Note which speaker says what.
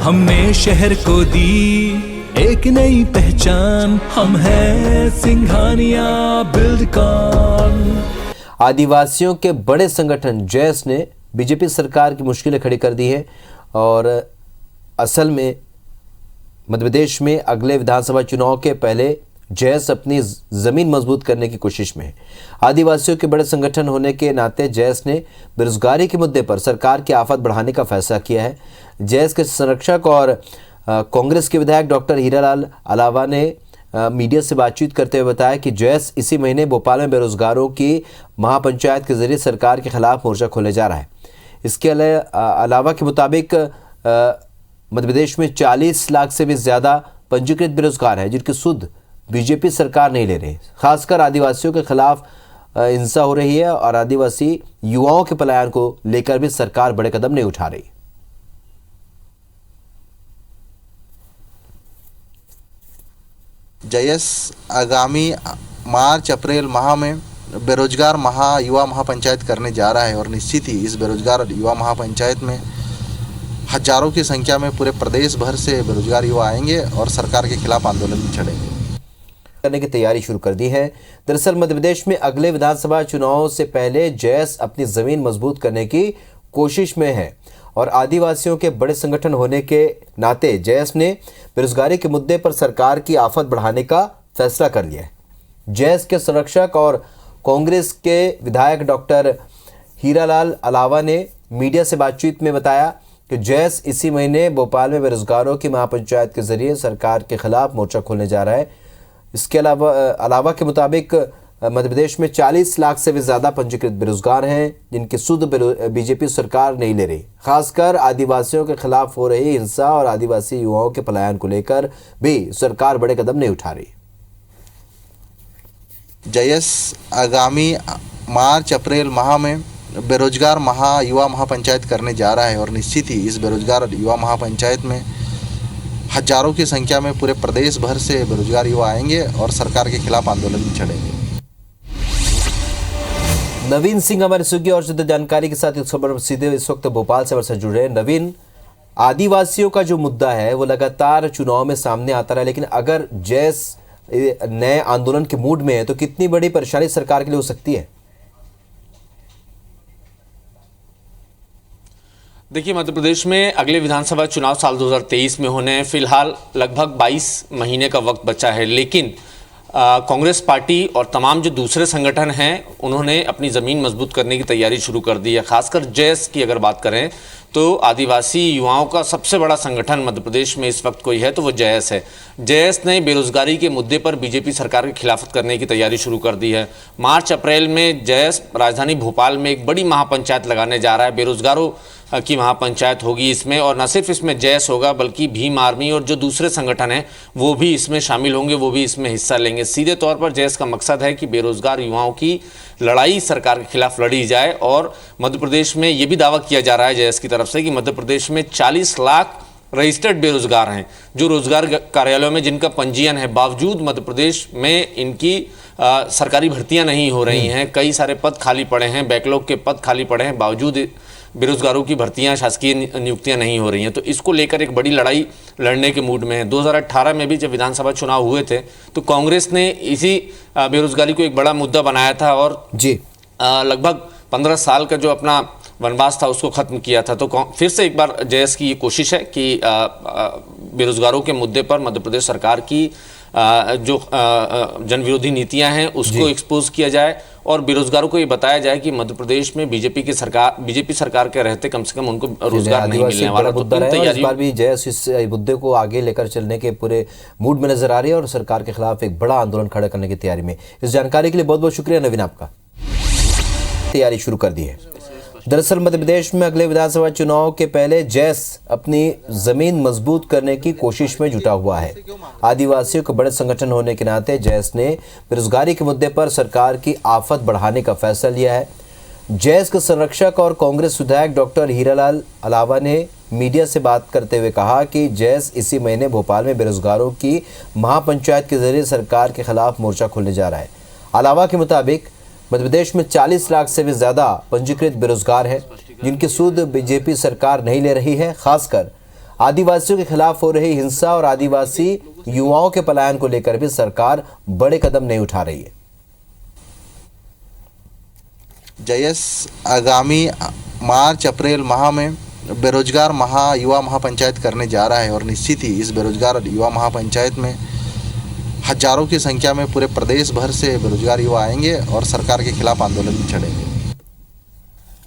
Speaker 1: हमने शहर को दी एक नई पहचान, हम हैं सिंघानिया बिल्डकॉन।
Speaker 2: आदिवासियों के बड़े संगठन जैस ने बीजेपी सरकार की मुश्किलें खड़ी कर दी है और असल में मध्य प्रदेश में अगले विधानसभा चुनाव के पहले जैस अपनी जमीन मजबूत करने की कोशिश में है। आदिवासियों के बड़े संगठन होने के नाते जैस ने बेरोजगारी के मुद्दे पर सरकार की आफत बढ़ाने का फैसला किया है। जैस के संरक्षक और कांग्रेस के विधायक डॉक्टर हीरालाल अलावा ने मीडिया से बातचीत करते हुए बताया कि जैस इसी महीने भोपाल में बेरोजगारों की महापंचायत के जरिए सरकार के खिलाफ मोर्चा खोलने जा रहा है। इसके अलावा के मुताबिक मध्य प्रदेश में 40 लाख से भी ज़्यादा पंजीकृत बेरोजगार हैं जिनकी सुध बीजेपी सरकार नहीं ले रही। खासकर आदिवासियों के खिलाफ हिंसा हो रही है और आदिवासी युवाओं के पलायन को लेकर भी सरकार बड़े कदम नहीं उठा रही।
Speaker 3: जैस आगामी मार्च अप्रैल माह में बेरोजगार युवा महापंचायत करने जा रहा है और निश्चित ही इस बेरोजगार युवा महापंचायत में हजारों की संख्या में पूरे प्रदेश भर से बेरोजगार युवा आएंगे और सरकार के खिलाफ आंदोलन छेड़ेंगे
Speaker 2: करने की तैयारी शुरू कर दी है। दरअसल मध्य प्रदेश में अगले विधानसभा चुनाव से पहले जैस अपनी जमीन मजबूत करने की कोशिश में है और आदिवासियों के बड़े संगठन होने के नाते जैस ने बेरोजगारी के मुद्दे पर सरकार की आफत बढ़ाने का फैसला कर लिया है। जैस के संरक्षक और कांग्रेस के विधायक डॉक्टर हीरालाल अलावा ने मीडिया से बातचीत में बताया कि जैस इसी महीने भोपाल में बेरोजगारों की महापंचायत के जरिए सरकार के खिलाफ मोर्चा खोलने जा रहा है। इसके अलावा के मुताबिक मध्य प्रदेश में 40 लाख से भी ज़्यादा पंजीकृत बेरोजगार हैं जिनकी सुध बीजेपी सरकार नहीं ले रही। खासकर आदिवासियों के खिलाफ हो रही हिंसा और आदिवासी युवाओं के पलायन को लेकर भी सरकार बड़े कदम नहीं उठा रही।
Speaker 3: जैस आगामी मार्च अप्रैल माह में बेरोजगार युवा महापंचायत करने जा रहा है और निश्चित ही इस बेरोजगार युवा महापंचायत में हजारों की संख्या में पूरे प्रदेश भर से बेरोजगार युवा आएंगे और सरकार के खिलाफ आंदोलन छेड़ेंगे।
Speaker 2: नवीन सिंह हमारे सूगी और ज्यादा जानकारी के साथ इस खबर सीधे इस वक्त भोपाल से हमसे जुड़ रहे हैं। नवीन, आदिवासियों का जो मुद्दा है वो लगातार चुनाव में सामने आता रहा है, लेकिन अगर जैस नए आंदोलन के मूड में है तो कितनी बड़ी परेशानी सरकार के लिए हो सकती है?
Speaker 4: देखिए, मध्य प्रदेश में अगले विधानसभा चुनाव साल 2023 में होने हैं। फिलहाल लगभग 22 महीने का वक्त बचा है, लेकिन कांग्रेस पार्टी और तमाम जो दूसरे संगठन हैं उन्होंने अपनी ज़मीन मजबूत करने की तैयारी शुरू कर दी है। खासकर जैस की अगर बात करें तो आदिवासी युवाओं का सबसे बड़ा संगठन मध्य प्रदेश में इस वक्त कोई है तो वो जैस है। जैस ने बेरोजगारी के मुद्दे पर बीजेपी सरकार की खिलाफत करने की तैयारी शुरू कर दी है। मार्च अप्रैल में जैस राजधानी भोपाल में एक बड़ी महापंचायत लगाने जा रहा है। बेरोजगारों की महापंचायत होगी इसमें, और न सिर्फ इसमें जैस होगा बल्कि भीम आर्मी और जो दूसरे संगठन हैं वो भी इसमें शामिल होंगे, वो भी इसमें हिस्सा लेंगे। सीधे तौर पर जैस का मकसद है कि बेरोजगार युवाओं की लड़ाई सरकार के खिलाफ लड़ी जाए। और मध्य प्रदेश में ये भी दावा किया जा रहा है जैस की तरफ से कि मध्य प्रदेश में 40 लाख रजिस्टर्ड बेरोजगार हैं जो रोजगार कार्यालयों में जिनका पंजीयन है, बावजूद मध्य प्रदेश में इनकी सरकारी भर्तियां नहीं हो रही हैं। कई सारे पद खाली पड़े हैं, बैकलॉग के पद खाली पड़े हैं, बावजूद बेरोजगारों की भर्तियां, शासकीय नियुक्तियां नहीं हो रही हैं। तो इसको लेकर एक बड़ी लड़ाई लड़ने के मूड में है। 2018 में भी जब विधानसभा चुनाव हुए थे तो कांग्रेस ने इसी बेरोजगारी को एक बड़ा मुद्दा बनाया था और लगभग 15 साल का जो अपना वनवास था उसको खत्म किया था। तो फिर से एक बार जैस की ये कोशिश है कि बेरोजगारों के मुद्दे पर मध्य प्रदेश सरकार की जो जनविरोधी नीतियां हैं उसको एक्सपोज किया जाए और बेरोजगारों को ये बताया जाए कि मध्य प्रदेश में बीजेपी सरकार के रहते कम से कम उनको रोजगार नहीं मिलने वाला। तो
Speaker 2: इस बार भी जैस इस मुद्दे को आगे लेकर चलने के पूरे मूड में नजर आ रही है और सरकार के खिलाफ एक बड़ा आंदोलन खड़ा करने की तैयारी में। इस जानकारी के लिए बहुत बहुत शुक्रिया नवीन, आपका। तैयारी शुरू कर दी है। दरअसल मध्य प्रदेश में अगले विधानसभा चुनाव के पहले जैस अपनी जमीन मजबूत करने की कोशिश में जुटा हुआ है। आदिवासियों के बड़े संगठन होने के नाते जैस ने बेरोजगारी के मुद्दे पर सरकार की आफत बढ़ाने का फैसला लिया है। जैस के संरक्षक और कांग्रेस विधायक डॉक्टर हीरालाल अलावा ने मीडिया से बात करते हुए कहा कि जैस इसी महीने भोपाल में बेरोजगारों की महापंचायत के जरिए सरकार के खिलाफ मोर्चा खोलने जा रहा है। अलावा के मुताबिक मध्य प्रदेश में 40 लाख से भी ज़्यादा पंजीकृत बेरोजगार हैं जिनकी सूद बीजेपी सरकार नहीं ले रही है। खासकर आदिवासियों के खिलाफ हो रही हिंसा और आदिवासी युवाओं के पलायन को लेकर भी सरकार बड़े कदम नहीं उठा रही है।
Speaker 3: जयस आगामी मार्च अप्रैल माह में बेरोजगार युवा महापंचायत करने जा रहा है और निश्चित ही इस बेरोजगार युवा महापंचायत में हजारों की संख्या में पूरे प्रदेश भर से बेरोजगार युवा आएंगे और सरकार के खिलाफ आंदोलन भी छेड़ेंगे।